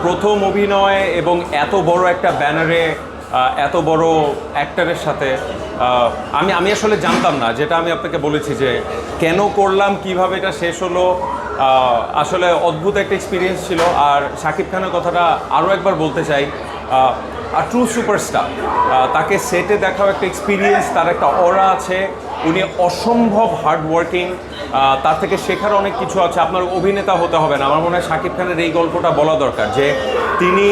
প্রথম অভিনয় এবং এত বড় একটা ব্যানারে এত বড় অ্যাক্টরের সাথে আমি আসলে জানতাম না, যেটা আমি আপনাকে বলেছি যে কেন করলাম, কিভাবে এটা শেষ হলো। আসলে অদ্ভুত একটা এক্সপিরিয়েন্স ছিল। আর শাকিব খানের কথাটা আরও একবার বলতে চাই, আর ট্রু সুপারস্টার, তাকে সেটে দেখাও একটা এক্সপিরিয়েন্স, তার একটা অরা আছে, উনি অসম্ভব হার্ডওয়ার্কিং, তার থেকে শেখার অনেক কিছু আছে। আপনার অভিনেতা হতে হবে না, আমার মনে হয় শাকিব খানের এই গল্পটা বলা দরকার যে তিনি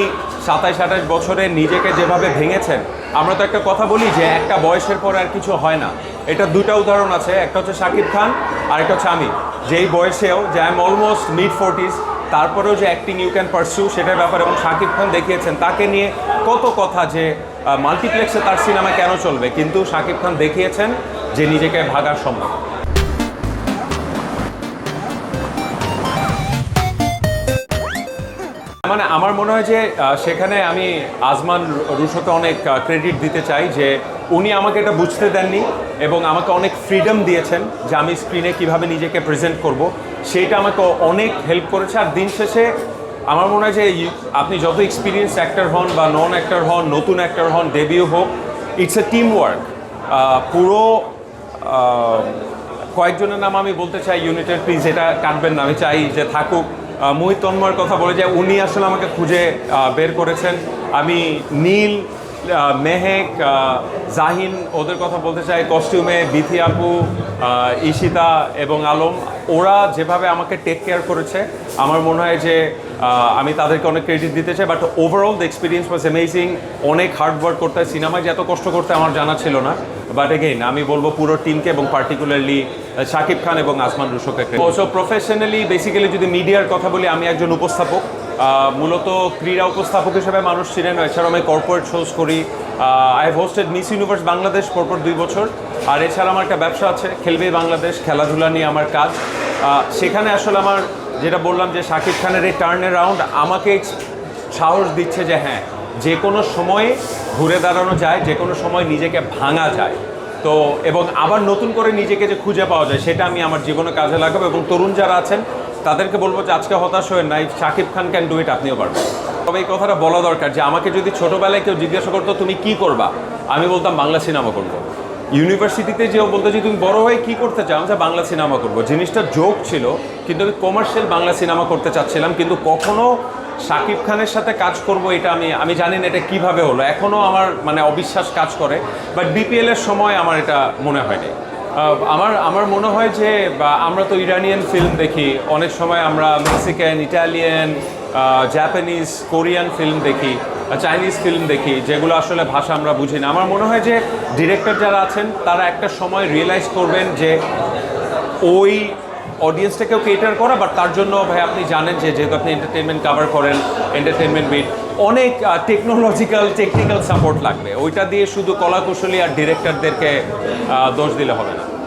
27-28 বছরে নিজেকে যেভাবে ভেঙেছেন। আমরা তো একটা কথা বলি যে একটা বয়সের পর আর কিছু হয় না, এটা দুটা উদাহরণ আছে, একটা হচ্ছে শাকিব খান আর একটা হচ্ছে আমি, যেই বয়সেও যে আই এম অলমোস্ট মিড-40s, তারপরেও যে অ্যাক্টিং ইউ ক্যান পারসিউ সেটার ব্যাপারে। এবং শাকিব খান দেখিয়েছেন, তাকে নিয়ে কত কথা যে মাল্টিপ্লেক্সে তার সিনেমা কেন চলবে, কিন্তু শাকিব খান দেখিয়েছেন যে নিজেকে ভাগার সম্ভব। মানে আমার মনে হয় যে সেখানে আমি আজমান রুশোকে অনেক ক্রেডিট দিতে চাই যে উনি আমাকে এটা বুঝতে দেননি এবং আমাকে অনেক ফ্রিডম দিয়েছেন যে আমি স্ক্রিনে কিভাবে নিজেকে প্রেজেন্ট করব, সেইটা আমাকে অনেক হেল্প করেছে। আর দিন শেষে আমার মনে হয় যে আপনি যত এক্সপিরিয়েন্স অ্যাক্টর হন বা নন অ্যাক্টর হন, নতুন অ্যাক্টর হন, ডেবিউ হোক, ইটস এ টিম ওয়ার্ক। পুরো কয়েকজনের নাম আমি বলতে চাই ইউনিটের, প্লিজ এটা কাটবেন না, আমি চাই যে থাকুক। মোহিত তন্ময়ের কথা বলে যে উনি আসলে আমাকে খুঁজে বের করেছেন। আমি নীল, মেহেক, জাহিন, ওদের কথা বলতে চাই, কস্টিউমে বিথি আপু, ঈশিতা এবং আলম, ওরা যেভাবে আমাকে টেক কেয়ার করেছে আমার মনে হয় যে আমি তাদেরকে অনেক ক্রেডিট দিতে চাই। But overall the experience was amazing. অনেক হার্ড ওয়ার্ক করতে হয়, সিনেমায় যে এত কষ্ট করতে আমার জানা ছিল না। বাট এগেইন আমি বলবো পুরো টিমকে এবং পার্টিকুলারলি শাকিব খান এবং আজমান রুশোকে। সো প্রফেশনালি বেসিক্যালি যদি মিডিয়ার কথা বলি, আমি একজন উপস্থাপক, মূলত ক্রীড়া উপস্থাপক হিসেবে মানুষ চিনেন। এছাড়াও আমি কর্পোরেট শোজ করি। I have hosted miss universe Bangladesh পরপর 2 বছর। আর এছাড়া আমার একটা ব্যবসা আছে, খেলবে বাংলাদেশ, খেলাধুলা নিয়ে আমার কাজ। সেখানে আসলে আমার যেটা বললাম যে শাকিব খানের এই টার্ন অ্যারাউন্ড আমাকে সাহস দিচ্ছে যে হ্যাঁ, যে কোনো সময়ে ঘুরে দাঁড়ানো যায়, যে কোনো সময় নিজেকে ভাঙা যায়। তো এবং আবার নতুন করে নিজেকে যে খুঁজে পাওয়া যায়, সেটা আমি আমার জীবনে কাজে লাগাবো। এবং তরুণ যারা আছেন তাদেরকে বলবো যে আজকে হতাশ হয়ে নাই, Shakib Khan can do it, আপনিও পারবেন। তবে এই কথাটা বলা দরকার যে আমাকে যদি ছোটোবেলায় কেউ জিজ্ঞাসা করতো তুমি কি করবা, আমি বলতাম বাংলা সিনেমা করবো। ইউনিভার্সিটিতে যেও বলতো যে তুমি বড় হয়ে কী করতে চাও, যে বাংলা সিনেমা করবো। জিনিসটা জোক ছিল, কিন্তু আমি কমার্শিয়াল বাংলা সিনেমা করতে চাচ্ছিলাম। কিন্তু কখনো শাকিব খানের সাথে কাজ করব এটা আমি জানি না এটা কীভাবে হলো, এখনও আমার মানে অবিশ্বাস কাজ করে। বাট বিপিএলের সময় আমার এটা মনে হয়নি। আমার মনে হয় যে আমরা তো ইরানিয়ান ফিল্ম দেখি, অনেক সময় আমরা Mexican, Italian, Japanese, Korean film দেখি, চাইনিজ ফিল্ম দেখি, যেগুলো আসলে ভাষা আমরা বুঝি না। আমার মনে হয় যে ডিরেক্টর যারা আছেন তারা একটা সময় রিয়েলাইজ করবেন যে ওই অডিয়েন্সটাকেও কেটার করা। বাট তার জন্য ভাই আপনি জানেন যে যেহেতু আপনি এন্টারটেনমেন্ট কভার করেন, এন্টারটেনমেন্ট বিট, অনেক টেকনিক্যাল সাপোর্ট লাগবে। ওইটা দিয়ে শুধু কলাকুশলী আর ডিরেক্টরদেরকে দোষ দিলে হবে না।